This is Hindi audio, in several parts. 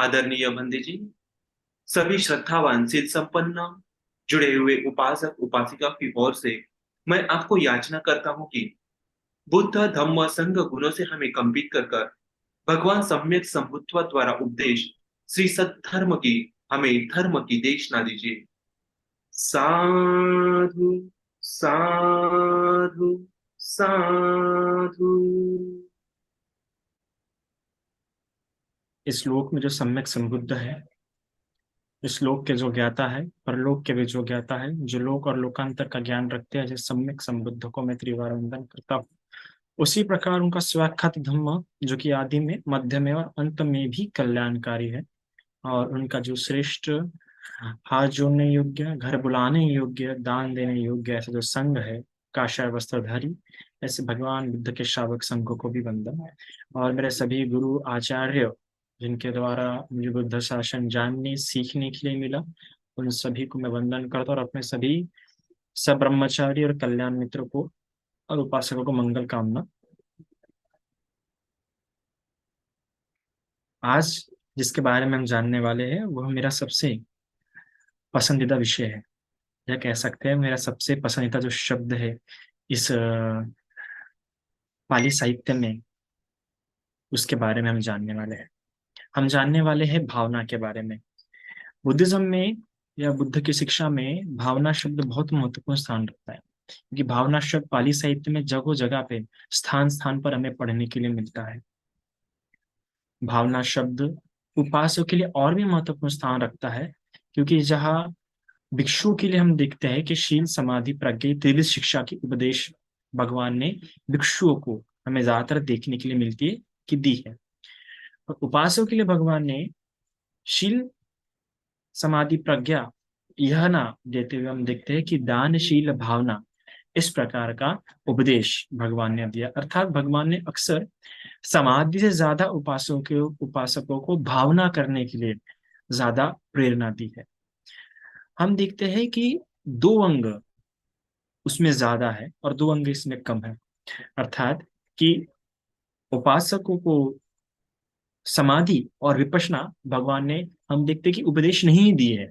आदरणीय बंदे जी, सभी श्रद्धावान सिद्ध संपन्न जुड़े हुए उपासक उपासिका की ओर से मैं आपको याचना करता हूँ कि बुद्ध धम्म संघ गुणों से हमें कंपित कर कर भगवान सम्यक संबुद्ध द्वारा उपदेश श्री सत्धर्म की हमें धर्म की देशना दीजिए। साधु साधु साधु। इस श्लोक में जो सम्यक संबुद्ध है, इस श्लोक के जो ज्ञाता है, परलोक के भी जो ज्ञाता है, जो लोक और लोकांतर का ज्ञान रखते हैं, जैसे सम्यक संबुद्ध को मैं त्रिवार वंदन करता हूँ। उसी प्रकार उनका स्वाख्यात धम्म, जो कि आदि में, मध्य में और अंत में भी कल्याणकारी है, और उनका जो श्रेष्ठ हाथ जोड़ने योग्य, घर बुलाने योग्य, दान देने योग्य ऐसा जो संघ है, काषाय वस्त्रधारी, ऐसे भगवान बुद्ध के श्रावक संघों को भी वंदन है। और मेरे सभी गुरु आचार्य जिनके द्वारा मुझे बुद्ध शासन जानने सीखने के लिए मिला, उन सभी को मैं वंदन करता हूँ, और अपने सभी सब ब्रह्मचारी और कल्याण मित्रों को और उपासकों को मंगल कामना। आज जिसके बारे में हम जानने वाले हैं वह मेरा सबसे पसंदीदा विषय है, या कह सकते हैं मेरा सबसे पसंदीदा जो शब्द है इस पाली साहित्य में, उसके बारे में हम जानने वाले हैं। हम जानने वाले हैं भावना के बारे में। बुद्धिज्म में या बुद्ध की शिक्षा में भावना शब्द बहुत महत्वपूर्ण स्थान रखता है, क्योंकि भावना शब्द पाली साहित्य में जगह जगह पे स्थान स्थान पर हमें पढ़ने के लिए मिलता है। भावना शब्द उपासकों के लिए और भी महत्वपूर्ण स्थान रखता है, क्योंकि जहाँ भिक्षुओं के लिए हम देखते हैं कि शील समाधि प्रज्ञा त्रिविध शिक्षा की उपदेश भगवान ने भिक्षुओं को हमें ज्यादातर देखने के लिए मिलती है कि दी है। और उपासकों के लिए भगवान ने शील समाधि प्रज्ञा यह ना देते हुए हम देखते हैं कि दानशील भावना, इस प्रकार का उपदेश भगवान ने दिया। अर्थात भगवान ने अक्सर समाधि से ज्यादा उपासकों को भावना करने के लिए ज्यादा प्रेरणा दी है। हम देखते हैं कि दो अंग उसमें ज्यादा है और दो अंग इसमें कम है। अर्थात कि उपासकों को समाधि और विपश्यना भगवान ने, हम देखते हैं कि उपदेश नहीं दिए है।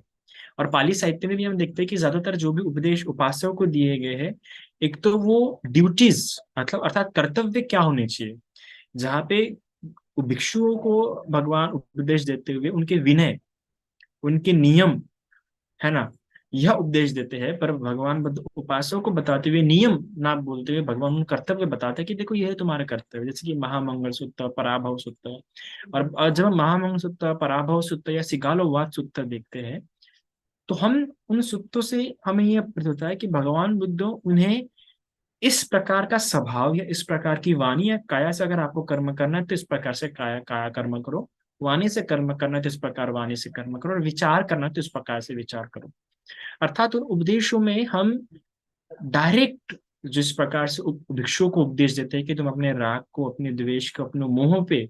और पाली साहित्य में भी हम देखते हैं कि ज्यादातर जो भी उपदेश उपासकों को दिए गए हैं, एक तो वो ड्यूटीज, मतलब अर्थात कर्तव्य क्या होने चाहिए, जहाँ पे भिक्षुओं को भगवान उपदेश देते हुए उनके विनय, उनके नियम, है ना, यह उपदेश देते हैं। पर भगवान बुद्ध उपासकों को बताते हुए नियम ना बोलते हुए भगवान उन कर्तव्य बताते हैं कि देखो यह तुम्हारा कर्तव्य, जैसे कि महामंगल सूत्र, पराभव सूत्र। और जब हम महामंगल सूत्र, पराभव सूत्र या सिगालोवाद सूत्र देखते हैं, तो हम उन सूत्रों से हमें यह प्रतीत होता है कि भगवान बुद्ध उन्हें इस प्रकार का स्वभाव या इस प्रकार की वाणी या काया से अगर आपको कर्म करना है तो इस प्रकार से काया काया कर्म करो, वाणी से कर्म करना है तो इस प्रकार वाणी से कर्म करो, और विचार करना है तो इस प्रकार से विचार करो। अर्थात उन उपदेशों में हम डायरेक्ट जिस प्रकार से भिक्षुओं को उपदेश देते हैं कि तुम अपने राग को, अपने द्वेष को, अपने मोह पे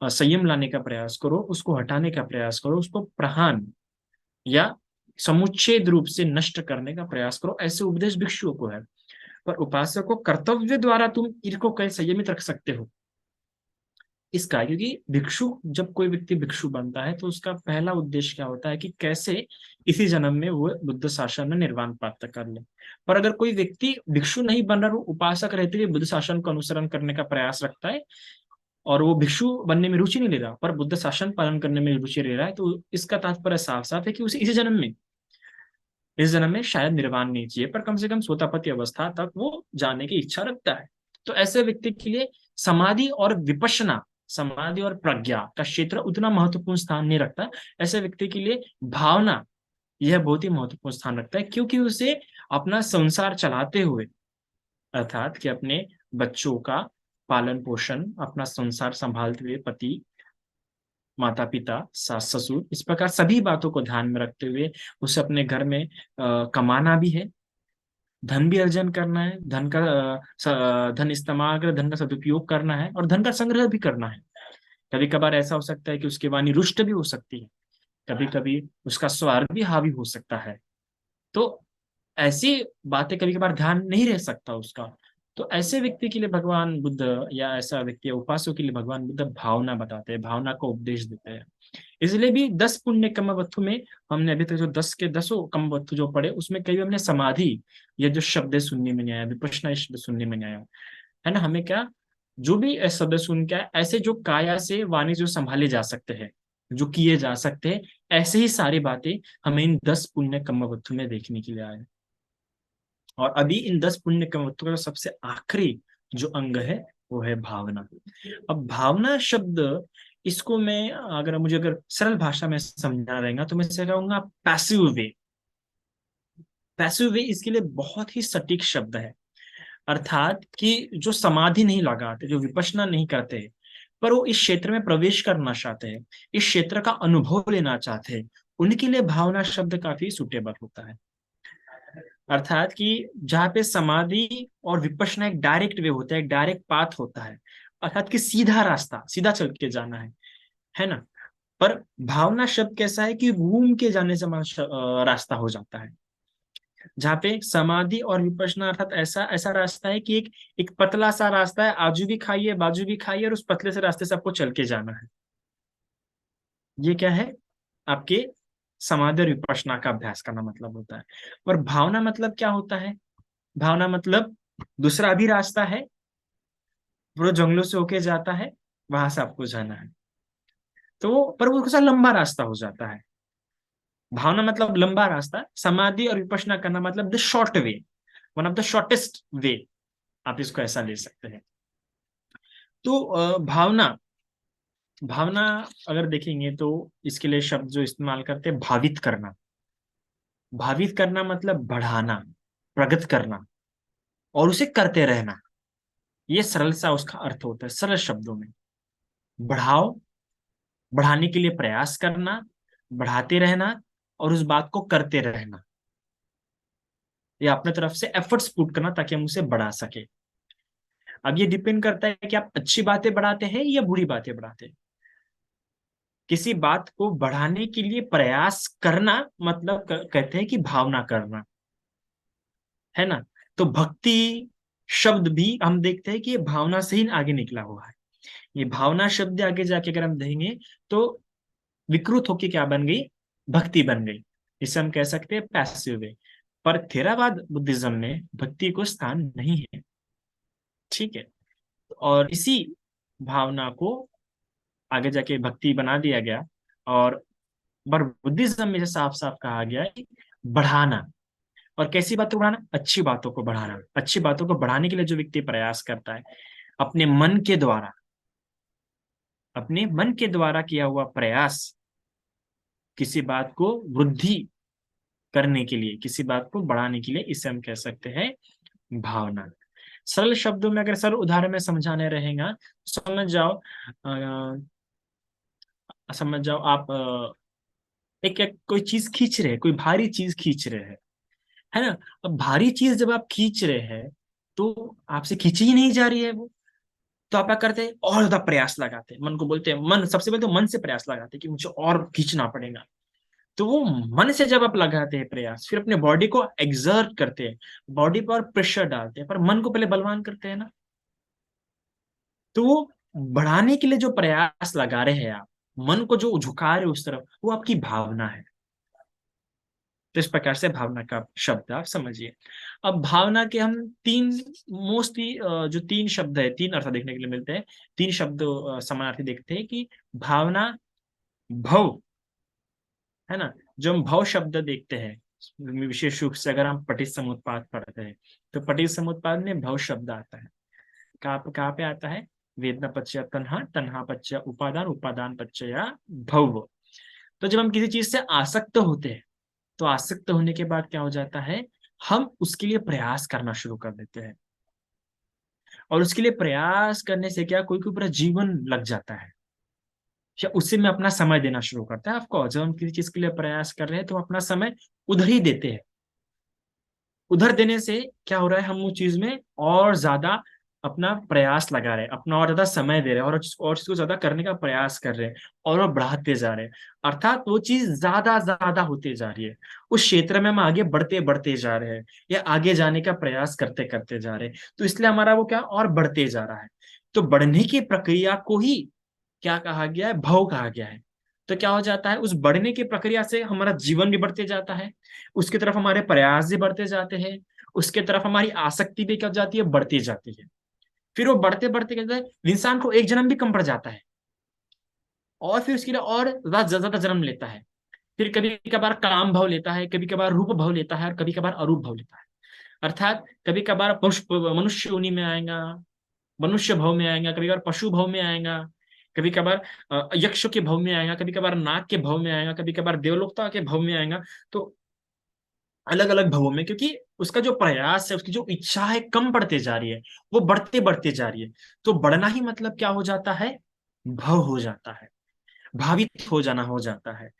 संयम लाने का प्रयास करो, उसको हटाने का प्रयास करो, उसको प्रहान या समुच्छेद रूप से नष्ट करने का प्रयास करो, ऐसे उपदेश भिक्षुओं को है। पर उपासक को कर्तव्य द्वारा तुम इनको कैसे संयमित रख सकते हो, इसका, क्योंकि भिक्षु, जब कोई व्यक्ति भिक्षु बनता है तो उसका पहला उद्देश्य क्या होता है कि कैसे इसी जन्म में वो बुद्ध शासन में निर्वाण प्राप्त कर ले। पर अगर कोई व्यक्ति भिक्षु नहीं बन रहा, वो उपासक रहते हुए बुद्ध शासन का अनुसरण करने का प्रयास रखता है, और वो भिक्षु बनने में रुचि नहीं ले रहा पर बुद्ध शासन पालन करने में रुचि ले रहा है, तो इसका तात्पर्य साफ साफ है कि उसे इसी जन्म में, इस जन्म में शायद निर्वाण नहीं चाहिए, पर कम से कम सोतापति अवस्था तक वो जाने की इच्छा रखता है। तो ऐसे व्यक्ति के लिए समाधि और विपश्यना, समाधि और प्रज्ञा का क्षेत्र उतना महत्वपूर्ण स्थान नहीं रखता। ऐसे व्यक्ति के लिए भावना यह बहुत ही महत्वपूर्ण स्थान रखता है, क्योंकि उसे अपना संसार चलाते हुए, अर्थात कि अपने बच्चों का पालन पोषण, अपना संसार संभालते हुए, पति, माता पिता, सास ससुर, इस प्रकार सभी बातों को ध्यान में रखते हुए उसे अपने घर में कमाना भी है, धन भी अर्जन करना है, धन इस्तेमाल कर धन का सदुपयोग करना है, और धन का संग्रह भी करना है। कभी कभार ऐसा हो सकता है कि उसकी वाणी रुष्ट भी हो सकती है, कभी कभी उसका स्वार्थ भी हावी हो सकता है। तो ऐसी बातें कभी कभार ध्यान नहीं रह सकता उसका। तो ऐसे व्यक्ति के लिए भगवान बुद्ध, या ऐसा व्यक्ति उपासकों के लिए भगवान बुद्ध भावना बताते हैं, भावना को उपदेश देते हैं। इसलिए भी 10 पुण्य कमवत्थु में हमने अभी तक जो 10 के 10 कमवत्थु जो पढ़े, उसमें कई हमने समाधि, ये जो शब्द सुनने में नहीं आया, विपश्यना शब्द सुनने में नहीं आया, है ना। हमें क्या, जो भी शब्द सुन के ऐसे जो काया से वाणी जो संभाले जा सकते हैं, जो किए जा सकते हैं, ऐसे ही सारी बातें हमें इन 10 पुण्य कमवत्थु में देखने के लिए आए। और अभी इन 10 पुण्य कमवत्थु का सबसे आखिरी जो अंग है वो है भावना। अब भावना शब्द, इसको मैं, अगर सरल भाषा में समझना रहेगा तो मैं इसे कहूंगा पैसिव वे। पैसिव वे इसके लिए बहुत ही सटीक शब्द है। अर्थात कि जो समाधि नहीं लगाते, जो विपश्यना नहीं करते, पर वो इस क्षेत्र में प्रवेश करना चाहते हैं, इस क्षेत्र का अनुभव लेना चाहते हैं, उनके लिए भावना शब्द काफी सुटेबल होता है। अर्थात कि जहाँ पे समाधि और विपश्यना एक डायरेक्ट वे होता है, एक डायरेक्ट पाथ होता है, अर्थात कि सीधा रास्ता, सीधा चल के जाना है ना। पर भावना शब्द कैसा है कि घूम के जाने से रास्ता हो जाता है। जहाँ पे समाधि और विपश्यना अर्थात ऐसा ऐसा रास्ता है कि एक एक पतला सा रास्ता है, आजू भी खाइए बाजू भी खाइए, और उस पतले से रास्ते से आपको चल के जाना है। ये क्या है, आपके समाधि और विपश्यना का अभ्यास करना मतलब होता है। और भावना मतलब क्या होता है, भावना मतलब दूसरा भी रास्ता है, पूरा जंगलों से होके जाता है, वहां से आपको जाना है। तो पर वो थोड़ा लंबा रास्ता हो जाता है। भावना मतलब लंबा रास्ता, समाधि और विपश्यना करना मतलब the short way, one of the shortest वे, आप इसको ऐसा ले सकते हैं। तो भावना, भावना अगर देखेंगे तो इसके लिए शब्द जो इस्तेमाल करते हैं, भावित करना। भावित करना मतलब बढ़ाना, प्रगट करना, और उसे करते रहना। ये सरल सा उसका अर्थ होता है, सरल शब्दों में। बढ़ाओ, बढ़ाने के लिए प्रयास करना, बढ़ाते रहना, और उस बात को करते रहना, या अपने तरफ से एफर्ट्स पुट करना ताकि हम उसे बढ़ा सके। अब ये डिपेंड करता है कि आप अच्छी बातें बढ़ाते हैं या बुरी बातें बढ़ाते हैं। किसी बात को बढ़ाने के लिए प्रयास करना मतलब कहते हैं कि भावना करना, है ना। तो भक्ति शब्द भी हम देखते हैं कि ये भावना से ही आगे निकला हुआ है। ये भावना शब्द आगे जाके अगर हम देखेंगे तो विकृत होके क्या बन गई, भक्ति बन गई। इसे हम कह सकते हैं पैसिव वे। पर थेरावाद बुद्धिज्म में भक्ति को स्थान नहीं है, ठीक है। और इसी भावना को आगे जाके भक्ति बना दिया गया। और पर बुद्धिज्म में साफ साफ कहा गया है कि बढ़ाना। और कैसी बातों को बढ़ाना, अच्छी बातों को बढ़ाना। अच्छी बातों को बढ़ाने के लिए जो व्यक्ति प्रयास करता है, अपने मन के द्वारा, अपने मन के द्वारा किया हुआ प्रयास, किसी बात को वृद्धि करने के लिए, किसी बात को बढ़ाने के लिए, इसे हम कह सकते हैं भावना। सरल शब्दों में, अगर सरल उदाहरण में समझाने रहेगा, समझ जाओ, समझ जाओ आप, एक कोई चीज खींच रहे हैं, कोई भारी चीज खींच रहे हैं, है ना। अब भारी चीज जब आप खींच रहे हैं तो आपसे खींची ही नहीं जा रही है वो, तो आप क्या करते हैं, और ज्यादा प्रयास लगाते हैं, मन को बोलते हैं, मन सबसे पहले तो मन से प्रयास लगाते हैं कि मुझे और खींचना पड़ेगा। तो वो मन से जब आप लगाते हैं प्रयास, फिर अपने बॉडी को एक्सर्ट करते हैं, बॉडी पर प्रेशर डालते हैं, पर मन को पहले बलवान करते हैं ना। तो वो बढ़ाने के लिए जो प्रयास लगा रहे हैं आप, मन को जो झुका रहे हो उस तरफ, वो आपकी भावना है। तो इस प्रकार से भावना का शब्द आप समझिए। अब भावना के हम तीन, मोस्टली जो तीन शब्द है, तीन अर्थ देखने के लिए मिलते हैं। तीन शब्द समानार्थी देखते हैं कि भावना, भव, है ना। जो हम भव शब्द देखते हैं, विशेष रूप से अगर हम पटित समुत्पाद पढ़ते हैं, तो पटित समुत्पाद में भव शब्द आता है। कहाँ पे आता है, वेदना पच्चय तन्हा, तन्हा पच्चय उपादान, उपादान पच्चय भव। तो जब हम किसी चीज से आसक्त होते हैं, तो आसक्त होने के बाद क्या हो जाता है, हम उसके लिए प्रयास करना शुरू कर देते हैं। और उसके लिए प्रयास करने से क्या, कोई कोई पूरा जीवन लग जाता है, या उसी में अपना समय देना शुरू करता है। आपको जब हम किसी चीज के लिए प्रयास कर रहे हैं तो हम अपना समय उधर ही देते हैं। उधर देने से क्या हो रहा है, हम उस चीज में और ज्यादा अपना प्रयास लगा रहे हैं, अपना और ज्यादा समय दे रहे हैं, और इसको ज्यादा करने का प्रयास कर रहे हैं, और वो बढ़ाते जा रहे हैं। अर्थात वो चीज ज्यादा ज्यादा होती जा रही है, उस क्षेत्र में हम आगे बढ़ते बढ़ते जा रहे हैं, या आगे जाने का प्रयास करते करते जा रहे हैं, तो इसलिए हमारा वो क्या और बढ़ते जा रहा है। तो बढ़ने की प्रक्रिया को ही क्या कहा गया है, भव कहा गया है। तो क्या हो जाता है, उस बढ़ने की प्रक्रिया से हमारा जीवन भी बढ़ते जाता है, उसकी तरफ हमारे प्रयास भी बढ़ते जाते हैं, उसके तरफ हमारी आसक्ति भी क्या हो जाती है, बढ़ती जाती है। फिर वो बढ़ते बढ़ते कहते हैं इंसान को एक जन्म भी कम पड़ जाता है, और फिर उसके लिए और ज्यादा ज्यादा जन्म लेता है। फिर कभी कभार काम भाव लेता है, कभी कभार रूप भाव लेता है, और कभी कभार अरूप भाव लेता है। अर्थात कभी कभार मनुष्य योनि में आएगा, मनुष्य भाव में आएगा, कभी कभार पशु भाव में आएगा, कभी कभार यक्ष के भाव में आएगा, कभी कभार नाग के भाव में आएगा, कभी कभार देवलोकता के भाव में आएगा। तो अलग अलग भवों में, क्योंकि उसका जो प्रयास है, उसकी जो इच्छा है कम पड़ते जा रही है, वो बढ़ते बढ़ते जा रही है। तो बढ़ना ही मतलब क्या हो जाता है, भव हो जाता है, भावित हो जाना हो जाता है।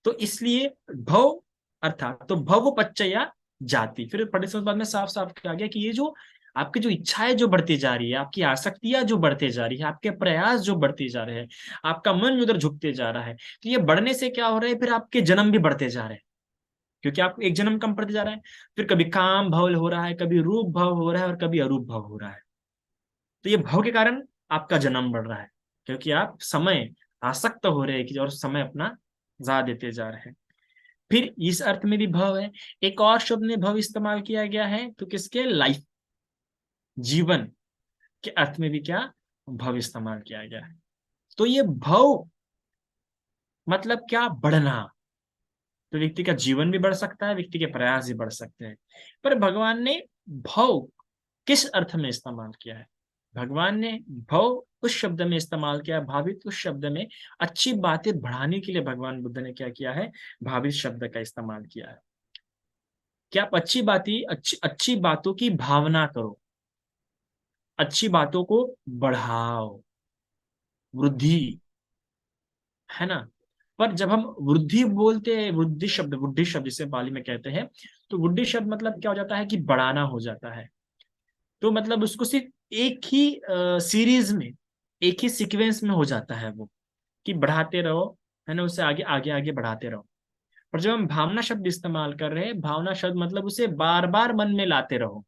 तो इसलिए भव, अर्थात तो भव पच्चया जाति। फिर पढ़ने से बाद में साफ साफ क्या गया कि ये जो आपकी जो इच्छाएं जो बढ़ती जा रही है, आपकी आसक्तियां जो बढ़ते जा रही है, आपके प्रयास जो बढ़ते जा रहे हैं, आपका मन उधर झुकते जा रहा है, तो ये बढ़ने से क्या हो रहा है, फिर आपके जन्म भी बढ़ते जा रहे हैं, क्योंकि आपको एक जन्म कम पड़ते जा रहा है। फिर कभी काम भव हो रहा है, कभी रूप भव हो रहा है, और कभी अरूप भव हो रहा है। तो ये भव के कारण आपका जन्म बढ़ रहा है, क्योंकि आप समय आसक्त हो रहे हैं कि, और समय अपना ज्यादा देते जा रहे हैं। फिर इस अर्थ में भी भव है। एक और शब्द में भव इस्तेमाल किया गया है, तो किसके, लाइफ, जीवन के अर्थ में भी क्या भव इस्तेमाल किया गया है। तो ये भव मतलब क्या, बढ़ना। तो व्यक्ति का जीवन भी बढ़ सकता है, व्यक्ति के प्रयास भी बढ़ सकते हैं। पर भगवान ने भव किस अर्थ में इस्तेमाल किया है, भगवान ने भव उस शब्द में इस्तेमाल किया है, भावित उस शब्द में, अच्छी बातें बढ़ाने के लिए भगवान बुद्ध ने क्या किया है, भावित शब्द का इस्तेमाल किया है। कि आप अच्छी बातें, अच्छी अच्छी बातों की भावना करो, अच्छी बातों को बढ़ाओ, वृद्धि, है ना। पर जब हम वृद्धि बोलते हैं, वृद्धि शब्द जिसे पाली में कहते हैं, तो वृद्धि शब्द मतलब क्या हो जाता है कि बढ़ाना हो जाता है। तो मतलब उसको सिर्फ एक ही सीरीज में, एक ही सीक्वेंस में हो जाता है वो, कि बढ़ाते रहो, है ना, उसे आगे आगे आगे बढ़ाते रहो। पर जब हम भावना शब्द इस्तेमाल कर रहे हैं, भावना शब्द मतलब उसे बार बार मन में लाते रहो।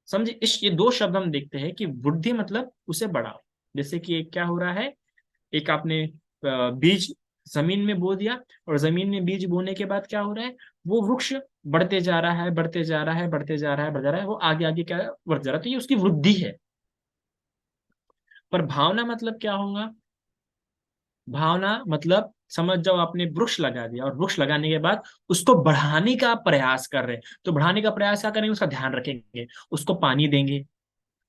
समझे, इस ये दो शब्द हम देखते हैं कि वृद्धि मतलब उसे बढ़ाओ। जैसे कि एक क्या हो रहा है, एक आपने बीज जमीन में बो दिया, और जमीन में बीज बोने के बाद क्या हो रहा है, वो वृक्ष बढ़ते जा रहा है, बढ़ते जा रहा है, बढ़ते जा रहा है, बढ़ जा रहा है, वो आगे आगे क्या बढ़ जा रहा है, तो ये उसकी वृद्धि है। पर भावना मतलब क्या होगा, भावना मतलब समझ जाओ, आपने वृक्ष लगा दिया, और वृक्ष लगाने के बाद उसको बढ़ाने का प्रयास कर रहे हैं। तो बढ़ाने का प्रयास क्या करेंगे, उसका ध्यान रखेंगे, उसको पानी देंगे,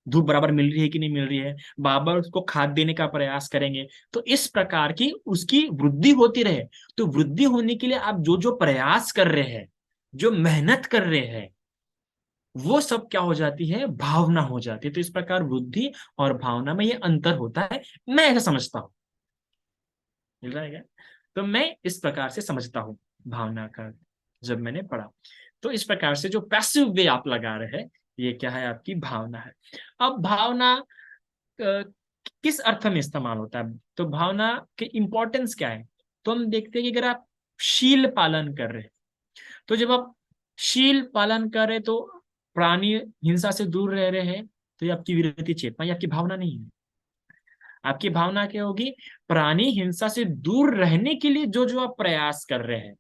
धूप बराबर मिल रही है कि नहीं मिल रही है, बाबर उसको खाद देने का प्रयास करेंगे। तो इस प्रकार की उसकी वृद्धि होती रहे। तो वृद्धि होने के लिए आप जो जो प्रयास कर रहे हैं, जो मेहनत कर रहे हैं, वो सब क्या हो जाती है, भावना हो जाती है। तो इस प्रकार वृद्धि और भावना में ये अंतर होता है, मैं ऐसा समझता हूँ। मिल रहा है क्या। तो मैं इस प्रकार से समझता हूँ भावना का, जब मैंने पढ़ा। तो इस प्रकार से जो पैसिव वे आप लगा रहे हैं, ये क्या है, आपकी भावना है। अब भावना किस अर्थ में इस्तेमाल होता है, तो भावना के इंपॉर्टेंस क्या है। तो हम देखते हैं कि अगर आप शील पालन कर रहे हैं, तो जब आप शील पालन कर रहे हैं, तो प्राणी हिंसा से दूर रह रहे हैं, तो ये आपकी विरति चेतना, ये आपकी भावना नहीं है। आपकी भावना क्या होगी, प्राणी हिंसा से दूर रहने के लिए जो जो आप प्रयास कर रहे हैं,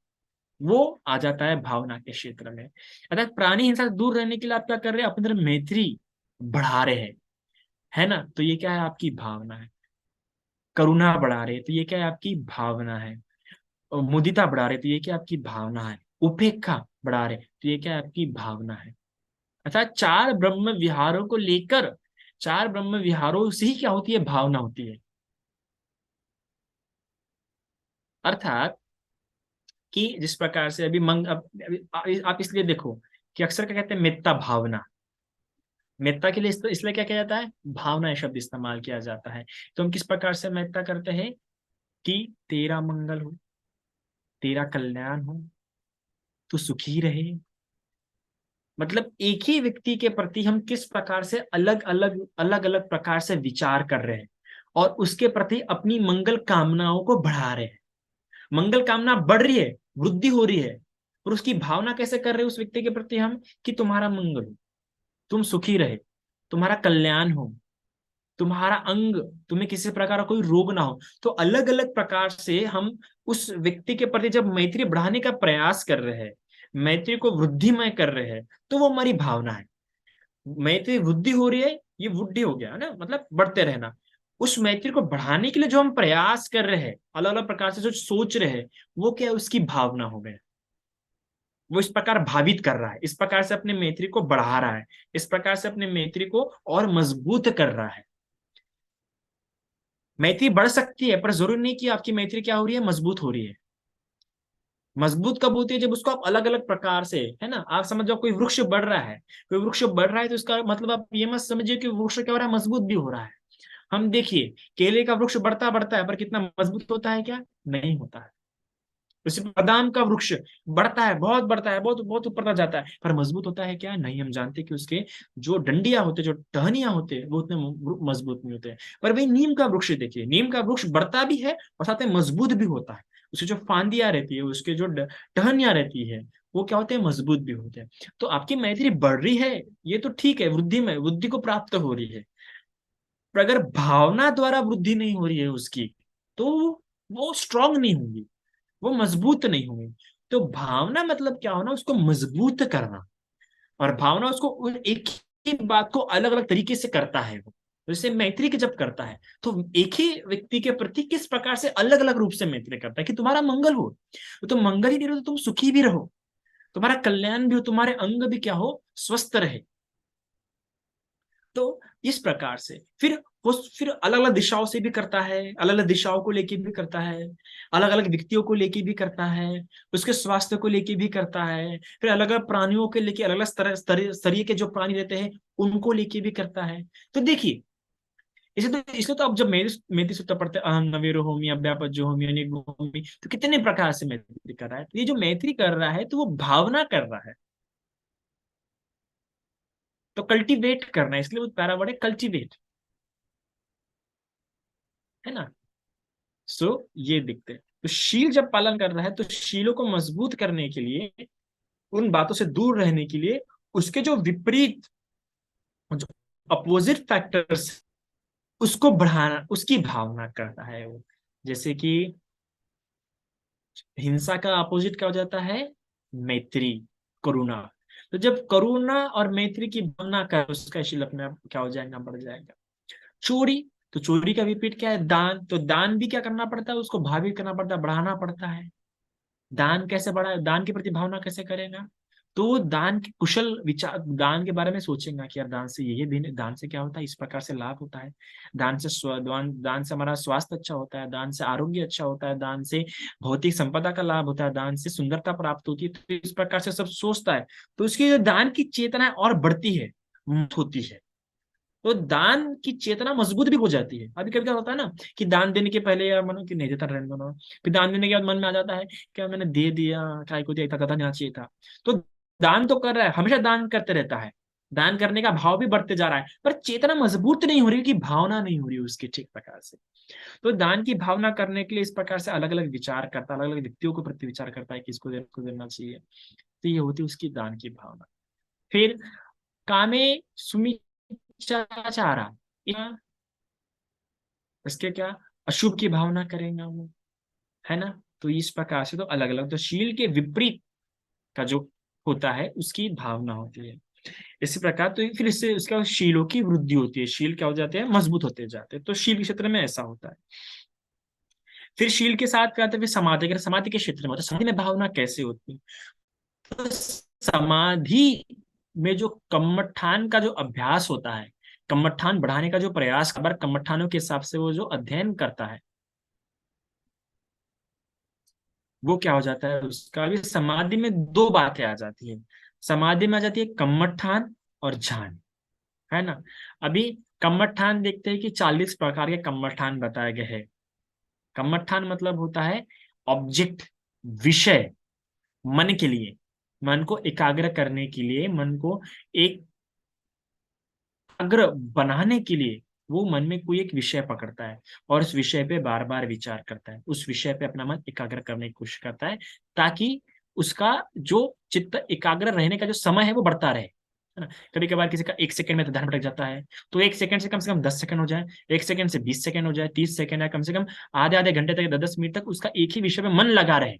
वो आ जाता है भावना के क्षेत्र में। अर्थात प्राणी हिंसा से दूर रहने के लिए आप क्या कर रहे हैं, अपने अंदर मैत्री बढ़ा रहे हैं, है ना, तो ये क्या है, आपकी भावना है। करुणा बढ़ा रहे, तो ये क्या है, आपकी भावना है। और मुदिता बढ़ा रहे, तो ये क्या आपकी भावना है। उपेक्षा बढ़ा रहे, तो ये क्या है, आपकी भावना है। अर्थात चार ब्रह्म विहारों को लेकर, चार ब्रह्म विहारों से ही क्या होती है, भावना होती है। अर्थात कि जिस प्रकार से अभी आप इसलिए देखो कि अक्सर क्या कहते हैं, मेत्ता भावना, मेत्ता के लिए इसलिए क्या किया जाता है, भावना शब्द इस्तेमाल किया जाता है। तो हम किस प्रकार से मेत्ता करते हैं, कि तेरा मंगल हो, तेरा कल्याण हो, तू सुखी रहे, मतलब एक ही व्यक्ति के प्रति हम किस प्रकार से अलग अलग प्रकार से विचार कर रहे हैं और उसके प्रति अपनी मंगल कामनाओं को बढ़ा रहे हैं। मंगल कामना बढ़ रही है, वृद्धि हो रही है, और उसकी भावना कैसे कर रहे हैं उस व्यक्ति के प्रति हम, कि तुम्हारा मंगल हो, तुम सुखी रहे, तुम्हारा कल्याण हो, तुम्हारा अंग, तुम्हें किसी प्रकार का कोई रोग ना हो। तो अलग अलग प्रकार से हम उस व्यक्ति के प्रति जब मैत्री बढ़ाने का प्रयास कर रहे हैं, मैत्री को वृद्धिमय कर रहे हैं, तो वो हमारी भावना है। मैत्री वृद्धि हो रही है, ये वृद्धि हो गया ना, मतलब बढ़ते रहना। उस मैत्री को बढ़ाने के लिए जो हम प्रयास कर रहे हैं, अलग अलग प्रकार से जो सोच रहे हैं, वो क्या है, उसकी भावना हो गया। वो इस प्रकार भावित कर रहा है, इस प्रकार से अपने मैत्री को बढ़ा रहा है, इस प्रकार से अपने मैत्री को और मजबूत कर रहा है। मैत्री बढ़ सकती है, पर जरूरी नहीं कि आपकी मैत्री क्या हो रही है, मजबूत हो रही है। मजबूत कब होती है, जब उसको आप अलग अलग प्रकार से, है ना, आप समझ जाओ कोई वृक्ष बढ़ रहा है, कोई वृक्ष बढ़ रहा है, तो इसका मतलब आप ये मत समझिए कि वृक्ष क्या हो रहा है, मजबूत भी हो रहा है। हम देखिए, केले का वृक्ष बढ़ता बढ़ता है, पर कितना मजबूत होता है क्या, नहीं होता है। उसी बादाम का वृक्ष बढ़ता है, बहुत बढ़ता है, बहुत बहुत ऊपर तक जाता है, पर मजबूत होता है क्या, नहीं। हम जानते हैं कि उसके जो डंडियां होते, जो टहनियां होते हैं, वो उतने मजबूत नहीं होते हैं। पर वही नीम का वृक्ष देखिए, नीम का वृक्ष बढ़ता भी है और साथ में मजबूत भी होता है। उसकी जो फांदियां रहती है, उसके जो टहनियां रहती है, वो क्या होते हैं, मजबूत भी होते हैं। तो आपकी मैत्री बढ़ रही है, ये तो ठीक है, वृद्धि में वृद्धि को प्राप्त हो रही है। पर अगर भावना द्वारा वृद्धि नहीं हो रही है उसकी, तो वो स्ट्रांग नहीं होगी, वो मजबूत नहीं होंगे। तो भावना मतलब क्या होना, उसको मजबूत करना। और भावना उसको एक ही बात को अलग अलग तरीके से करता है। वो जैसे मैत्री के जब करता है, तो एक ही व्यक्ति के प्रति किस प्रकार से अलग अलग रूप से मैत्री करता है, कि तुम्हारा मंगल हो, तो तुम मंगल ही नहीं रहो तो तुम सुखी भी रहो, तुम्हारा कल्याण भी हो, तुम्हारे अंग भी क्या हो, स्वस्थ रहे। तो इस प्रकार से फिर अलग अलग दिशाओं से भी करता है, अलग अलग दिशाओं को लेके भी करता है, अलग अलग व्यक्तियों को लेके भी करता है, उसके स्वास्थ्य को लेके भी करता है, फिर अलग अलग प्राणियों के लेके, अलग अलग स्तरीय के जो प्राणी रहते हैं उनको लेके भी करता है। तो देखिए, इसे तो इसलिए तो अब जब मेरे मेथी सूत्र पढ़ते हैं, अहम नवीरो होमी अव्यापज्यो होमी अनिगो होमी, तो कितने प्रकार से मैत्री कर रहा है। तो ये जो मैत्री कर रहा है, तो वो भावना कर रहा है। तो कल्टीवेट करना है, इसलिए वो पैरा वर्ड है, कल्टीवेट, है ना। सो ये दिखते हैं। तो शील जब पालन कर रहा है, तो शीलों को मजबूत करने के लिए, उन बातों से दूर रहने के लिए, उसके जो विपरीत, जो अपोजिट फैक्टर्स, उसको बढ़ाना, उसकी भावना करता है वो। जैसे कि हिंसा का अपोजिट क्या हो जाता है, मैत्री, करुणा। तो जब करुणा और मैत्री की भावना कर, उसका शील अपने आप क्या हो जाएगा, बढ़ जाएगा। चोरी, तो चोरी का विपरीत क्या है, दान। तो दान भी क्या करना पड़ता है, उसको भावित करना पड़ता है, बढ़ाना पड़ता है। दान कैसे बढ़ा, दान के प्रति भावना कैसे करेगा, तो वो दान के कुशल विचार, दान के बारे में सोचेगा कि यार दान से ये भी, दान से क्या होता है, इस प्रकार से लाभ होता है। दान से दान से हमारा स्वास्थ्य अच्छा होता है, दान से आरोग्य अच्छा होता है, दान से भौतिक संपदा का लाभ होता है, दान से सुंदरता प्राप्त होती है। तो इस प्रकार से सब सोचता है, तो उसकी जो दान की चेतना है और बढ़ती है, मजबूत होती है। तो दान की चेतना मजबूत भी हो जाती है। अभी कभी क्या होता है ना, कि दान देने के पहले यार मनो कि नहीं देता, रहने दो ना। फिर दान देने के बाद मन में आ जाता है, क्या मैंने दे दिया, काय को दिया, इतना ज्यादा नहीं चाहिए था। तो दान तो कर रहा है, हमेशा दान करते रहता है, दान करने का भाव भी बढ़ते जा रहा है, पर चेतना मजबूत नहीं हो रही, कि भावना नहीं हो रही उसकी ठीक प्रकार से। तो दान की भावना करने के लिए इस प्रकार से अलग अलग विचार करता है, अलग अलग व्यक्तियों के प्रति विचार करता है कि इसको देना चाहिए। तो ये होती है उसकी दान की भावना। फिर कामे सुमिचाचारा, इसके क्या, अशुभ की भावना करेगा वो, है ना। तो इस प्रकार से तो अलग अलग, तो शील के विपरीत का जो होता है, उसकी भावना होती है। इसी प्रकार तो फिर इससे उसका शीलों की वृद्धि होती है, शील क्या हो जाते हैं, मजबूत होते जाते हैं। तो शील के क्षेत्र में ऐसा होता है। फिर शील के साथ क्या होता है, फिर समाधि, अगर समाधि के क्षेत्र में होता है, समाधि में भावना कैसे होती है, तो समाधि में जो कम्मठान का जो अभ्यास होता है, कम्मठान बढ़ाने का जो प्रयास, खबर कम्मठानों के हिसाब से वो जो अध्ययन करता है, वो क्या हो जाता है, उसका भी समाधि में दो बातें आ जाती है। समाधि में आ जाती है कम्मठान और ध्यान, है ना। अभी कम्मठान देखते हैं कि 40 प्रकार के कम्मठान बताए गए हैं। कम्मठान मतलब होता है ऑब्जेक्ट, विषय, मन के लिए, मन को एकाग्र करने के लिए, मन को एक एकाग्र बनाने के लिए वो मन में कोई एक विषय पकड़ता है और उस विषय पे बार बार विचार करता है, उस विषय पे अपना मन एकाग्र करने की कोशिश करता है, ताकि उसका जो चित्त एकाग्र रहने का जो समय है वो बढ़ता रहे, है ना। कभी कभार किसी का 1 सेकंड में तो ध्यान भटक जाता है, तो 1 सेकंड से कम 10 सेकंड हो जाए, 1 सेकंड से 20 सेकंड हो जाए, 30 सेकंड है, कम से कम आधे आधे घंटे तक, 10 10 मिनट तक उसका एक ही विषय में मन लगा रहे।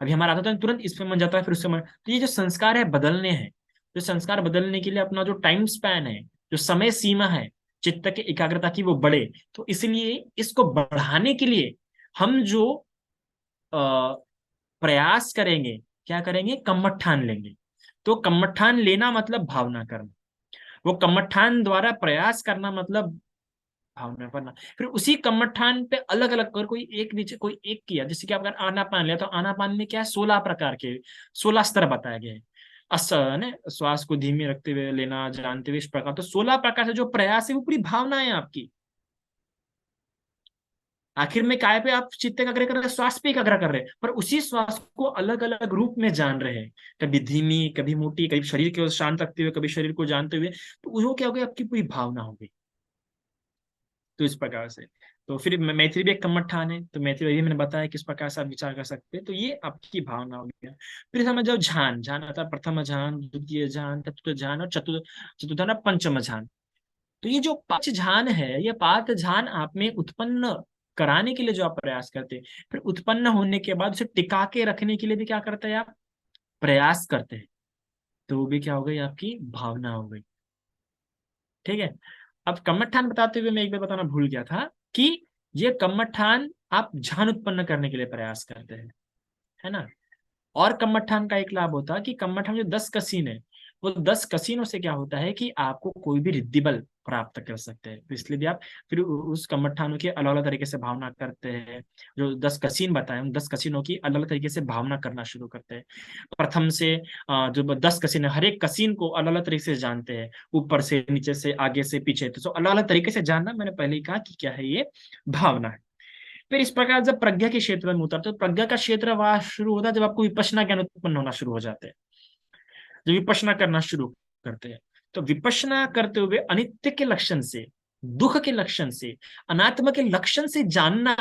अभी हमारा आता है तो तुरंत इसमें मन जाता है, फिर उससे मन, तो ये जो संस्कार है बदलने हैं, जो संस्कार बदलने के लिए अपना जो टाइम स्पैन है, जो समय सीमा है चित्त की एकाग्रता की, वो बढ़े। तो इसलिए इसको बढ़ाने के लिए हम जो प्रयास करेंगे, क्या करेंगे, कम्मठान लेंगे। तो कम्मठान लेना मतलब भावना करना, वो कम्मठान द्वारा प्रयास करना मतलब भावना करना। फिर उसी कम्मठान पे अलग अलग कर, कोई एक नीचे कोई एक किया, जैसे कि अगर आनापान लिया तो आनापान में क्या है, 16 प्रकार के, 16 स्तर बताए गए हैं। ने श्वास को धीमे रखते हुए लेना, जानते हुए, इस प्रकार, तो 16 प्रकार से जो प्रयास है वो पूरी भावना है आपकी। आखिर में काय पे आप चित्त एकाग्र कर रहे हैं, श्वास पे एकाग्र कर रहे हैं, पर उसी श्वास को अलग अलग रूप में जान रहे हैं, कभी धीमी, कभी मोटी, कभी शरीर को शांत रखते हुए, कभी शरीर को जानते हुए, तो वो क्या हो गया, आपकी पूरी भावना हो गई। तो इस प्रकार से, तो फिर मैथिली भी एक कम्मठान है, तो मैथिली भी मैंने बताया किस प्रकार से आप विचार कर सकते हैं, तो ये आपकी भावना हो गया। फिर समझ जाओ ध्यान, ध्यान आता है प्रथम ध्यान, द्वितीय ध्यान, चतुर्थ ध्यान और चतुर्थ ध्यान, पंचम ध्यान। तो ये जो 5 ध्यान है, ये 5 ध्यान आप में उत्पन्न कराने के लिए जो आप प्रयास करते हैं, फिर उत्पन्न होने के बाद उसे टिका के रखने के लिए भी क्या करते हैं आप, प्रयास करते हैं। तो वो भी क्या हो गई, आपकी भावना हो गई। ठीक है। अब कम्मठान बताते हुए मैं एक बार बताना भूल गया था कि ये कम्मठान आप ध्यान उत्पन्न करने के लिए प्रयास करते हैं, है ना। और कम्मठान का एक लाभ होता है कि कम्मठान जो 10 कसीन है, वो 10 कसीनों से क्या होता है कि आपको कोई भी रिद्धि बल प्राप्त कर सकते हैं, तो इसलिए भी आप फिर उस कम्मठानों की अलग अलग तरीके से भावना करते हैं। जो 10 कसीन बताए, उन 10 कसीनों की अलग अलग तरीके से भावना करना शुरू करते हैं। प्रथम से जो 10 कसीन है, हर एक कसीन को अलग अलग तरीके से जानते हैं, ऊपर से, नीचे से, आगे से, पीछे, तो अलग अलग तरीके से जानना, मैंने पहले ही कहा कि क्या है, ये भावना है। फिर इस प्रकार जब प्रज्ञा के क्षेत्र में उतरते, तो प्रज्ञा का क्षेत्र वहां शुरू होता है जब आपको विपश्यना ज्ञान उत्पन्न होना शुरू हो जाते हैं, जब विपश्यना करना शुरू करते हैं। तो विपश्यना करते हुए अनित्य के लक्षण से, दुख के लक्षण से, अनात्म के लक्षण से जानना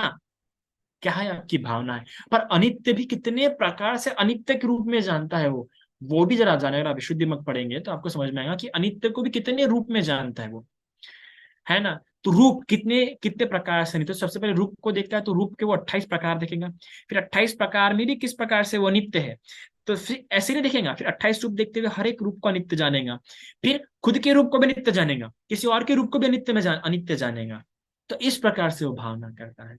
क्या है, आपकी भावना है। पर अनित्य भी कितने प्रकार से अनित्य के रूप में जानता है वो भी जरा जाने, अगर आप विशुद्धि मत पढ़ेंगे तो आपको समझ में आएगा कि अनित्य को भी कितने रूप में जानता है वो, है ना। तो रूप कितने कितने प्रकार से, नहीं तो सबसे पहले रूप को देखता है, तो रूप के वो 28 प्रकार देखेगा। फिर 28 प्रकार में भी किस प्रकार से वो अनित्य है, तो फिर ऐसे नहीं देखेगा, फिर 28 रूप देखते हुए हर एक रूप को अनित्य जानेगा। फिर खुद के रूप को भी अनित्य जानेगा, किसी और के रूप को भी अनित्य जानेगा। तो इस प्रकार से वो भावना करता है।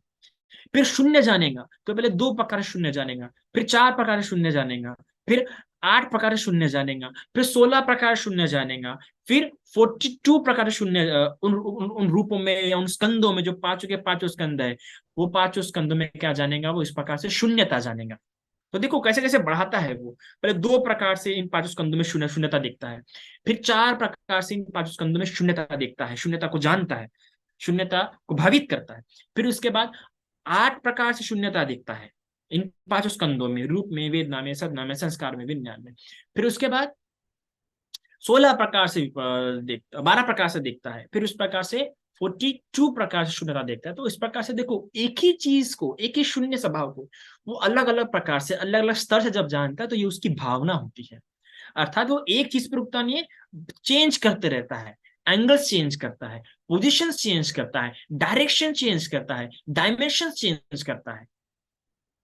फिर शून्य जानेगा, तो पहले 2 प्रकार शून्य जानेगा, फिर 4 प्रकार शून्य जानेगा, फिर 8 प्रकार शून्य जानेगा, फिर 16 प्रकार शून्य जानेगा, फिर 42 प्रकार शून्य, उन रूपों में या उन स्कंदों में, जो पांचों के पांचों स्कंद है, वो पांचों स्कंदों में क्या जानेगा, वो इस प्रकार से शून्यता जानेगा। तो देखो कैसे कैसे बढ़ाता है वो, पहले 2 प्रकार से इन पांचों स्कंदों में शून्यता देखता है, फिर 4 प्रकार से इन पांचों स्कंदों में शून्यता देखता है, शून्यता को जानता है, शून्यता को भावित करता है। फिर उसके बाद 8 प्रकार से शून्यता दिखता है इन पांचों स्कंदों में, रूप में, वेदना में, सदना में, संस्कार में, विज्ञान में। फिर उसके बाद 16 प्रकार से देखता, 12 प्रकार से देखता है, फिर उस प्रकार से 42 प्रकार से शून्यता देखता है। तो इस प्रकार से देखो, एक ही चीज को, एक ही शून्य स्वभाव को वो अलग अलग प्रकार से, अलग अलग स्तर से जब जानता है, तो ये उसकी भावना होती है। अर्थात वो एक चीज पर रुकता नहीं है, चेंज करते रहता है, एंगल्स चेंज करता है, पोजिशन चेंज करता है, डायरेक्शन चेंज करता है, डायमेंशन चेंज करता है।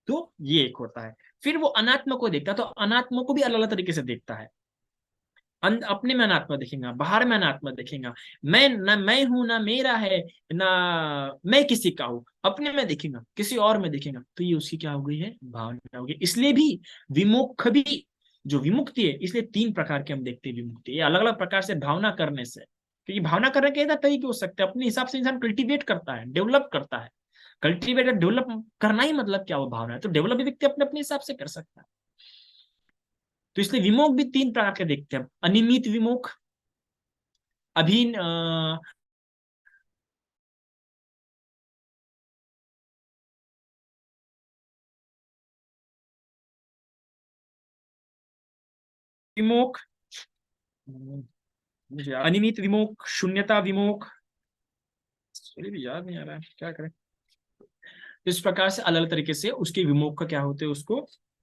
तो ये एक होता है। फिर वो अनात्मा को देखता है, तो अनात्मा को भी अलग अलग तरीके से देखता है। अपने में अनात्मा देखेगा, बाहर में अनात्मा देखेगा, मैं ना मैं हूं, ना मेरा है, ना मैं किसी का हूं, अपने में देखेगा, किसी और में देखेगा, तो ये उसकी क्या हो गई है, भावना हो गई। इसलिए भी विमुख भी, जो विमुक्ति है, इसलिए 3 प्रकार के हम देखते हैं विमुक्ति, ये अलग अलग प्रकार से भावना करने से, क्योंकि भावना करने के तरीके हो सकते हैं, अपने हिसाब से इंसान कल्टीवेट करता है, डेवलप करता है। कल्टीवेट डेवलप करना ही मतलब क्या, वो भावना है, तो डेवलप भी व्यक्ति अपने अपने हिसाब से कर सकता है। तो इसलिए विमोक भी 3 प्रकार के देखते हैं, अनियमित विमोक, अभी विमोक, अनिमित विमोक, शून्यता विमोक, भी याद नहीं आ रहा है, क्या करें। तो इस प्रकार से अलग अलग तरीके से उसके विमोक का क्या होते हैं, उसको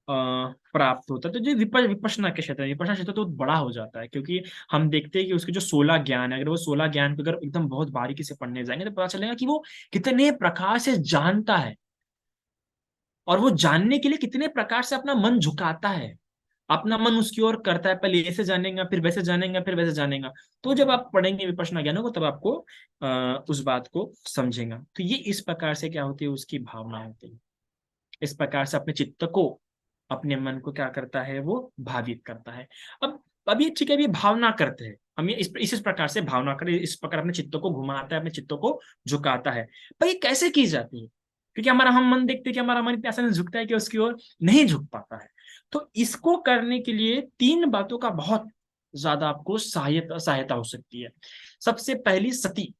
प्राप्त होता है। तो जो विपश्यना के क्षेत्र है, विपश्यना क्षेत्र तो बड़ा हो जाता है, क्योंकि हम देखते हैं कि उसके जो 16 ज्ञान है, अगर वो 16 ज्ञान को अगर एकदम बहुत बारीकी से पढ़ने जाएंगे तो पता चलेगा कि वो कितने प्रकार से जानता है, और वो जानने के लिए कितने प्रकार से अपना मन झुकाता है, अपना मन उसकी ओर करता है। पहले ऐसे जानेगा, फिर वैसे जानेगा, फिर वैसे जानेगा। तो जब आप पढ़ेंगे विपश्यना ज्ञानों को, तब आपको उस बात को समझेगा। तो ये इस प्रकार से क्या होती है, उसकी भावना होती है। इस प्रकार से अपने चित्त को, अपने मन को क्या करता है, वो भावित करता है। अब ये ठीक है, ये भावना करते हैं हम, ये इस प्रकार से भावना करें, इस प्रकार अपने चित्तों को घुमाता है, अपने चित्तों को झुकाता है। पर ये कैसे की जाती है, क्योंकि हमारा हम मन देखते हैं कि हमारा मन इतना आसानी से झुकता है कि उसकी ओर नहीं झुक पाता है। तो इसको करने के लिए तीन बातों का बहुत ज्यादा आपको सहायता सहायता हो सकती है। सबसे पहली सती।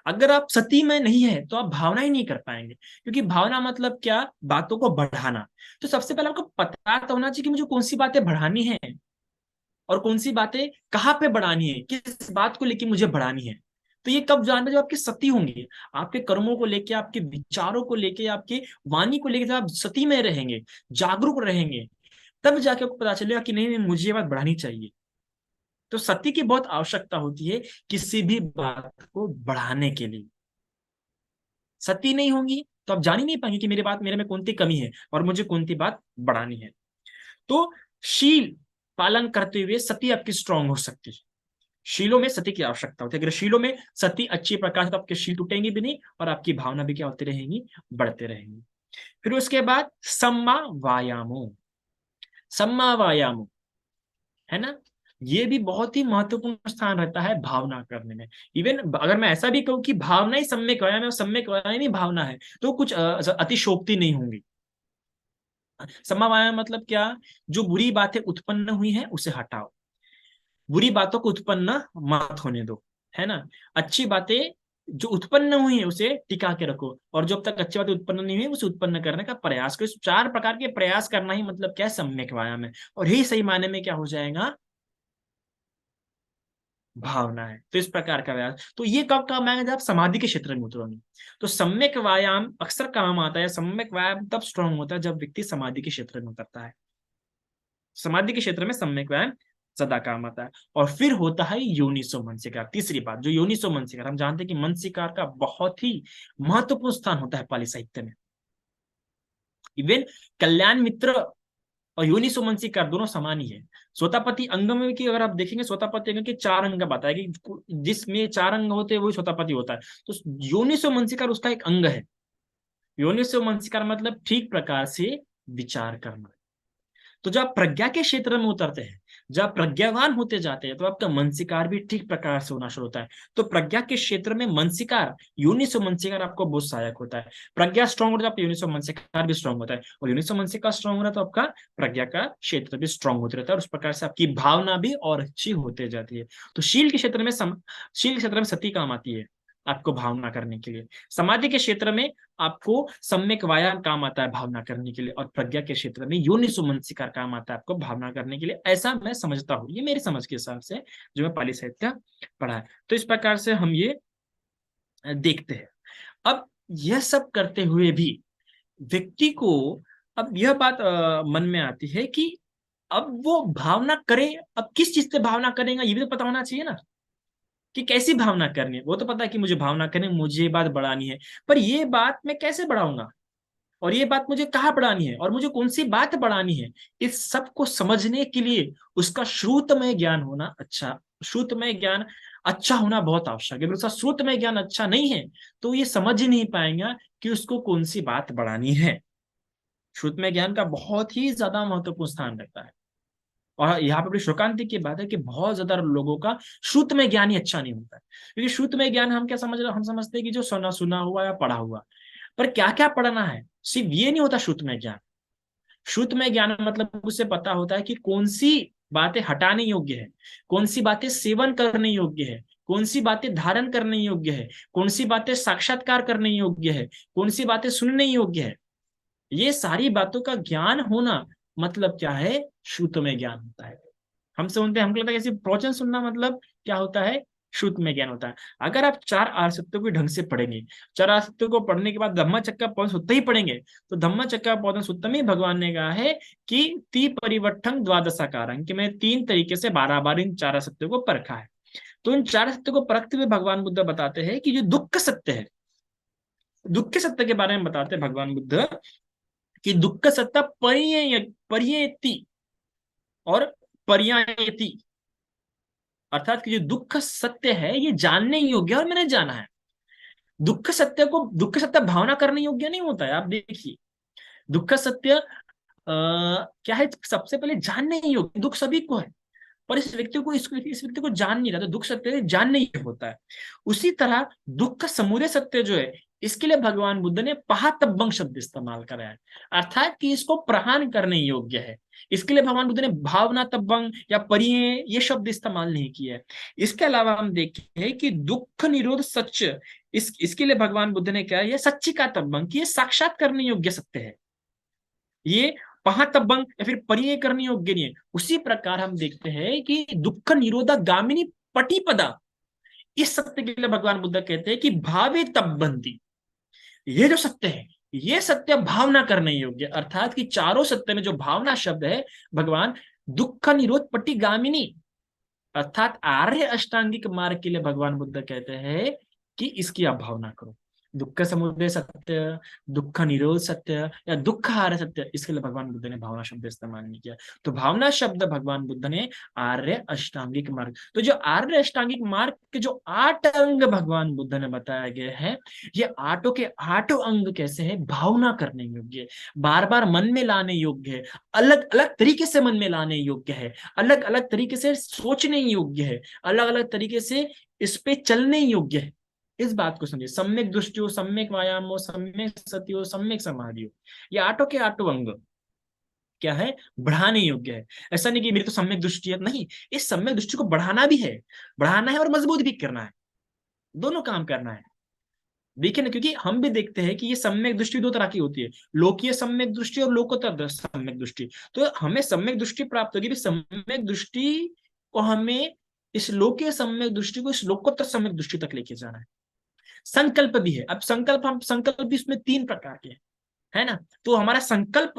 अगर आप सती में नहीं है तो आप भावना ही नहीं कर पाएंगे, क्योंकि भावना मतलब क्या, बातों को बढ़ाना। तो सबसे पहले आपको पता तो होना चाहिए कि मुझे कौन सी बातें बढ़ानी है, और कौन सी बातें कहाँ पे बढ़ानी है, किस बात को लेके मुझे बढ़ानी है। तो ये कब जानना, जब आपकी सती होंगी, आपके कर्मों को लेके, आपके विचारों को लेके, आपके वाणी को लेके, जब आप सती में रहेंगे, जागरूक रहेंगे, तब जाके आपको पता चलेगा कि नहीं नहीं, मुझे ये बात बढ़ानी चाहिए। तो सती की बहुत आवश्यकता होती है किसी भी बात को बढ़ाने के लिए। सती नहीं होंगी तो आप जान ही नहीं पाएंगे कि मेरे में कौन सी कमी है और मुझे कौन सी बात बढ़ानी है। तो शील पालन करते हुए सती आपकी स्ट्रांग हो सकती है। शीलों में सती की आवश्यकता होती है। अगर शीलों में सती अच्छी प्रकार से, तो आपके शील टूटेंगे भी नहीं, और आपकी भावना भी क्या होती रहेंगी, बढ़ते रहेंगी। फिर उसके बाद सम्मा वायामो। सम्मा वायामो, है ना, ये भी बहुत ही महत्वपूर्ण स्थान रहता है भावना करने में। इवन अगर मैं ऐसा भी कहूं कि भावना ही सम्यक व्यायाम है और सम्यक व्यायाम ही भावना है, तो कुछ अतिशोक्ति नहीं होंगी। सम्मा व्यायाम मतलब क्या, जो बुरी बातें उत्पन्न हुई है उसे हटाओ, बुरी बातों को उत्पन्न मत होने दो, है ना। अच्छी बातें जो उत्पन्न हुई है उसे टिका के रखो, और जब तक अच्छी बातें उत्पन्न नहीं हुई उसे उत्पन्न करने का प्रयास करो। इस चार प्रकार के प्रयास करना ही मतलब क्या है, सम्यक व्यायाम है। और यही सही मायने में क्या हो जाएगा, भावना है। तो इस प्रकार का व्यायाम, तो ये कब काम आएगा, जब आप समाधि के क्षेत्र में उतरोगे। तो सम्यक व्यायाम अक्सर काम आता है, सम्यक व्यायाम तब स्ट्रांग होता है जब व्यक्ति समाधि के क्षेत्र में उतरता है। समाधि के क्षेत्र में सम्यक व्यायाम सदा काम आता है। और फिर होता है योनिसो मनसिकार। तीसरी बात, जो योनिसो मनसिकार, हम जानते हैं कि मनसिकार का बहुत ही महत्वपूर्ण स्थान होता है पाली साहित्य में। इवन कल्याण मित्र और योनिसो मनसिकार दोनों समान ही है। सोतापति अंग में की अगर आप देखेंगे, सोतापति अंग के चार अंग बताया कि जिसमें चार अंग होते हैं वही सोतापति होता है। तो योनिसो मनसिकार उसका एक अंग है। योनिसो मनसिकार मतलब ठीक प्रकार से विचार करना। तो जब आप प्रज्ञा के क्षेत्र में उतरते हैं, जब आप प्रज्ञावान होते जाते हैं, तो आपका मनसिकार भी ठीक प्रकार से होना शुरू होता है। तो प्रज्ञा के क्षेत्र में मनसिकार, यूनिसो मनसिकार आपको बहुत सहायक होता है। प्रज्ञा स्ट्रांग होता है, आपका यूनिसो मनसिकार भी स्ट्रांग होता है, और यूनिसो मनसिकार स्ट्रांग हो रहा है तो आपका प्रज्ञा का क्षेत्र भी स्ट्रांग होते रहता है, और उस प्रकार से आपकी भावना भी और अच्छी होते जाती है। तो शील के क्षेत्र में शील के क्षेत्र में सती काम आती है आपको भावना करने के लिए। समाधि के क्षेत्र में आपको सम्यक व्यायाम काम आता है भावना करने के लिए, और प्रज्ञा के क्षेत्र में योनिसो मनसिकार काम आता है आपको भावना करने के लिए। ऐसा मैं समझता हूँ, ये मेरी समझ के हिसाब से जो मैं पाली साहित्य पढ़ा है। तो इस प्रकार से हम ये देखते हैं। अब यह सब करते हुए भी व्यक्ति को अब यह बात मन में आती है कि अब वो भावना करे, अब किस चीज से भावना करेगा ये भी तो पता होना चाहिए ना, कि कैसी भावना करनी है। वो तो पता है कि मुझे भावना करनी, मुझे ये बात बढ़ानी है, पर ये बात मैं कैसे बढ़ाऊंगा, और ये बात मुझे कहाँ बढ़ानी है, और मुझे कौन सी बात बढ़ानी है। इस सब को समझने के लिए उसका श्रुतमय ज्ञान होना अच्छा, श्रुतमय ज्ञान अच्छा होना बहुत आवश्यक है। अगर उसका श्रुतमय ज्ञान अच्छा नहीं है तो ये समझ ही नहीं पाएगा कि उसको कौन सी बात बढ़ानी है। श्रुतमय ज्ञान का बहुत ही ज्यादा महत्वपूर्ण स्थान रहता है। और यहाँ पे बड़ी शोकांति की बात है कि बहुत ज्यादा लोगों का श्रुत में ज्ञान ही अच्छा नहीं होता है। क्योंकि श्रुत में ज्ञान हम क्या समझ रहे, हम समझते हैं कि जो सुना सुना हुआ या पढ़ा हुआ, पर क्या क्या पढ़ना है, सिर्फ ये नहीं होता श्रुत में ज्ञान। श्रुत में ज्ञान मतलब उसे पता होता है कि कौन सी बातें हटाने योग्य है, कौन सी बातें सेवन करने योग्य है, कौन सी बातें धारण करने योग्य है, कौन सी बातें साक्षात्कार करने योग्य है, कौन सी बातें सुनने योग्य है। ये सारी बातों का ज्ञान होना मतलब क्या है, श्रुत में ज्ञान होता है। हम समझते हैं, हमको लगता है कि सिर्फ प्रवचन सुनना मतलब क्या होता है, श्रुत में ज्ञान होता है। अगर आप चार आर्य सत्यों को ढंग से पढ़ेंगे, चार आर्य सत्यों को पढ़ने के बाद धम्मचक्र पवन सुत्त ही पढ़ेंगे, तो धम्मचक्र पवन सुत्त में भगवान ने कहा है कि ती परिवर्तन द्वादशाकारं, कि मैं तीन तरीके से बारह बार इन चार सत्यों को परखा है। तो इन चार सत्यों को परखते हुए भगवान बुद्ध बताते हैं कि जो दुख सत्य है, दुख सत्य के बारे में बताते हैं भगवान बुद्ध कि दुख सत्य पर्येति और पर्यायति, अर्थात कि जो दुख सत्य है ये जानने योग्य है और मैंने जाना है। दुख सत्य भावना करने योग्य नहीं होता है। आप देखिए, दुख सत्य क्या है, सबसे पहले जानने योग्य, दुख सभी को है, पर इस व्यक्ति को जान नहीं रहा, तो दुख सत्य जान नहीं होता है। उसी तरह दुख का समुदय सत्य जो है, इसके लिए भगवान बुद्ध ने पहातब्बंग शब्द इस्तेमाल करा है, अर्थात कि इसको प्रहान करने योग्य है। इसके लिए भगवान बुद्ध ने भावना तब्बंग या परिये ये शब्द इस्तेमाल नहीं किया है। इसके अलावा हम देखें कि दुख निरोध सच्च, इसके लिए भगवान बुद्ध ने क्या है, सच्ची का तब्बंग, कि ये साक्षात करने योग्य सत्य है, ये पहातब्बंग या फिर परिय करने योग्य नहीं है। उसी प्रकार हम देखते हैं कि दुख निरोधक गामिनी पटिपदा, इस सत्य के लिए भगवान बुद्ध कहते हैं कि भावे तब्बंती, ये जो सत्य है ये सत्य भावना करने योग्य, अर्थात कि चारों सत्य में जो भावना शब्द है, भगवान दुख निरोध पटिगामिनी, अर्थात आर्य अष्टांगिक मार्ग के लिए भगवान बुद्ध कहते हैं कि इसकी आप भावना करो। दुख समुदय सत्य, दुख निरोध सत्य या दुख हार सत्य, इसके लिए भगवान बुद्ध ने भावना शब्द इस्तेमाल नहीं किया। तो भावना शब्द भगवान बुद्ध ने आर्य अष्टांगिक मार्ग, तो जो आर्य अष्टांगिक मार्ग के जो 8 अंग भगवान बुद्ध ने बताया गया है, ये आठों के आठों अंग कैसे है, भावना करने योग्य है, बार बार मन में लाने योग्य है, अलग अलग तरीके से मन में लाने योग्य है, अलग अलग तरीके से सोचने योग्य है, अलग अलग तरीके से इस पे चलने योग्य है। इस बात को समझिए, सम्यक दृष्टि हो, सम्यक व्यायाम हो, सम्यक सति हो, सम्यक समाधि हो, ये आठों के आठों अंग क्या है, बढ़ाने योग्य है। ऐसा नहीं कि मेरी तो सम्यक दृष्टि है, नहीं, इस सम्यक दृष्टि को बढ़ाना भी है, बढ़ाना है और मजबूत भी करना है, दोनों काम करना है। देखिए ना, क्योंकि हम भी देखते हैं कि ये सम्यक दृष्टि दो तरह की होती है, लोकीय सम्यक दृष्टि और लोकोत्तर सम्यक दृष्टि। तो हमें सम्यक दृष्टि प्राप्त होगी, सम्यक दृष्टि को हमें, इस लोकीय सम्यक दृष्टि को इस लोकोत्तर सम्यक दृष्टि तक लेके जाना है। संकल्प भी है, अब संकल्प भी इसमें 3 प्रकार के है ना। तो हमारा संकल्प,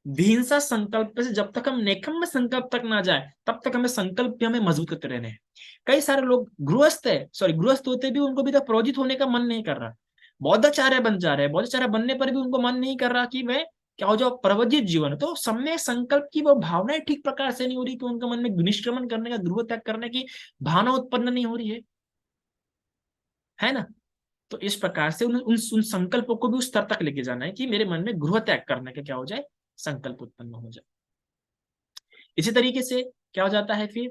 विहिंसा संकल्प से जब तक हम नेकम्य संकल्प तक ना जाए, तब तक हमें संकल्प भी हमें मजबूत करते रहने हैं। कई सारे लोग गृहस्थ होते भी उनको भी तक प्रोजित होने का मन नहीं कर रहा, बौद्धाचार्य बन जा रहे हैं, बौद्धाचार्य बनने पर भी उनको मन नहीं कर रहा कि मैं क्या हो जाओ प्रवजित जीवन। तो सम्यक संकल्प की वो भावनाएं ठीक प्रकार से नहीं हो रही, कि उनके मन में निष्क्रमण करने का, गृह त्याग करने की भावना उत्पन्न नहीं हो रही है ना। तो इस प्रकार से उन संकल्पों को भी उस स्तर तक लेके जाना है कि मेरे मन में गृह त्याग करने का क्या हो जाए, संकल्प उत्पन्न हो जाए। इसी तरीके से क्या हो जाता है फिर,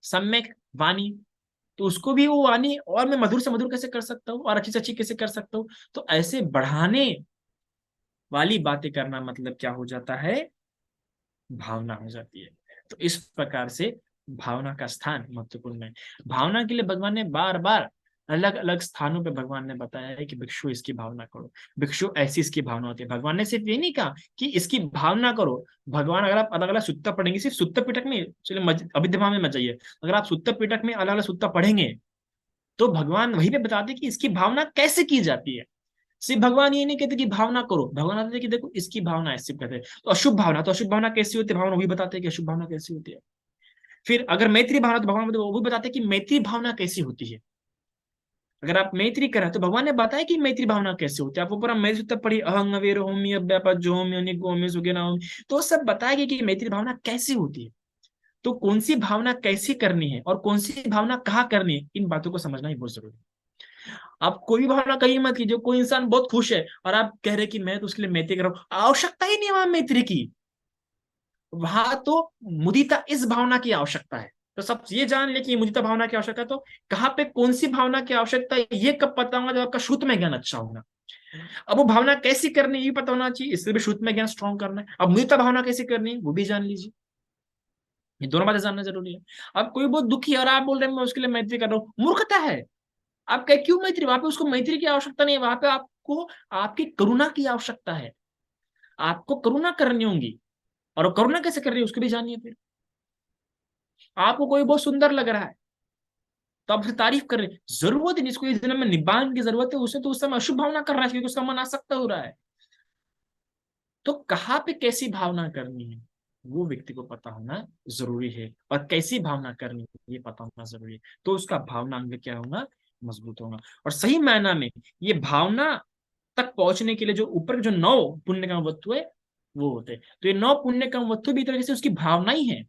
सम्यक वाणी, तो उसको भी वो वाणी और मैं मधुर से मधुर कैसे कर सकता हूँ और अच्छी से अच्छी कैसे कर सकता हूँ, तो ऐसे बढ़ाने वाली बातें करना मतलब क्या हो जाता है, भावना हो जाती है। तो इस प्रकार से भावना का स्थान महत्वपूर्ण है। भावना के लिए भगवान ने बार बार अलग अलग स्थानों पे भगवान ने बताया है कि भिक्षु इसकी भावना करो, भिक्षु ऐसी इसकी भावना होती है। भगवान ने सिर्फ ये नहीं कहा कि इसकी भावना करो, भगवान, अगर आप अलग अलग सुत्ता पढ़ेंगे, सिर्फ सुत्ता पिटक में, चलिए अभिधमा में मत जाइए, अगर आप सुत्ता पिटक में अलग अलग सुत्ता पढ़ेंगे तो भगवान वहीं पे बताते कि इसकी भावना कैसे की जाती है। सिर्फ भगवान ये नहीं कहते कि भावना करो, भगवान कहते कि देखो इसकी भावना ऐसे कहते हैं। तो अशुभ भावना, तो अशुभ भावना कैसी होती है, भगवान वही बताते हैं कि अशुभ भावना कैसी होती है। फिर अगर मैत्री भावना, तो भगवान वो भी बताते हैं कि मैत्री भावना कैसी होती है। अगर आप मैत्री करें तो भगवान ने बताया कि मैत्री भावना कैसे होती है। आप ऊपर मैत्री तब पढ़ी, अहंग अवेर होमी अव्यापद जो होमी अनिको होमी सुगेना होमी, तो सब बताया गया कि मैत्री भावना कैसी होती है। तो कौन सी भावना कैसी करनी है और कौन सी भावना कहाँ करनी है, इन बातों को समझना ही बहुत जरूरी है। आप कोई भी भावना कहीं मत कीजिए, कोई इंसान बहुत खुश है और आप कह रहे कि मैं तो उसके लिए मैत्री कर रहा हूं, आवश्यकता ही नहीं वहां मैत्री की, वहां तो मुदिता इस भावना की आवश्यकता है। तो सब ये जान ले कि मुदिता भावना की आवश्यकता है, तो कहाँ पे कौन सी भावना की आवश्यकता है ये कब पता होगा, जब आपका शुद्ध में ज्ञान अच्छा होगा। अब वो भावना कैसी करनी है ये पता होना चाहिए, इसलिए भी शुद्ध में ज्ञान स्ट्रॉन्ग करना है। अब मुदिता भावना कैसी करनी है वो भी जान लीजिए, ये दोनों बातें जानना जरूरी है। अब कोई बहुत दुखी है और आप बोल रहे हैं मैं उसके लिए मैत्री कर रहा हूँ, मूर्खता है। आप कह क्यों मैत्री, वहां पे उसको मैत्री की आवश्यकता नहीं है, वहां पे आपको आपकी करुणा की आवश्यकता है। आपको करुणा करनी होगी, और वो करुणा कैसे कर रही है उसको भी जानिए। फिर आपको कोई बहुत सुंदर लग रहा है तो आप उसकी तारीफ कर रहे हैं, जरूरत ही नहीं, इसको इस जन्म में निब्बान की जरूरत है, उसे तो उस समय अशुभ भावना कर रहा है क्योंकि उसका मन आसक्त हो रहा है। तो कहाँ पे कैसी भावना करनी है वो व्यक्ति को पता होना जरूरी है, और कैसी भावना करनी है ये पता होना जरूरी है। तो उसका भावना अंग क्या होगा, मजबूत होगा। और सही मायना में ये भावना तक पहुंचने के लिए जो ऊपर के जो 9 पुण्य का वस्तु है वो होते हैं। तो ये 9 पुण्य का वस्तु भी एक तरीके से उसकी भावना ही है,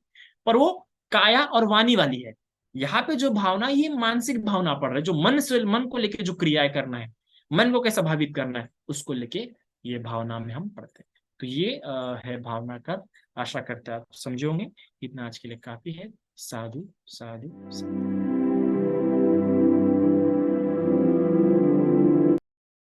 पर वो काया और वाणी वाली है। यहाँ पे जो भावना है, ये मानसिक भावना पड़ रहा है, जो मन से, मन को लेके जो क्रियाएं करना है, मन को कैसा भावित करना है उसको लेके ये भावना में हम पढ़ते हैं। तो ये है भावना का। आशा करते हैं आप समझे होंगे। इतना आज के लिए काफी है। साधु साधु साधु।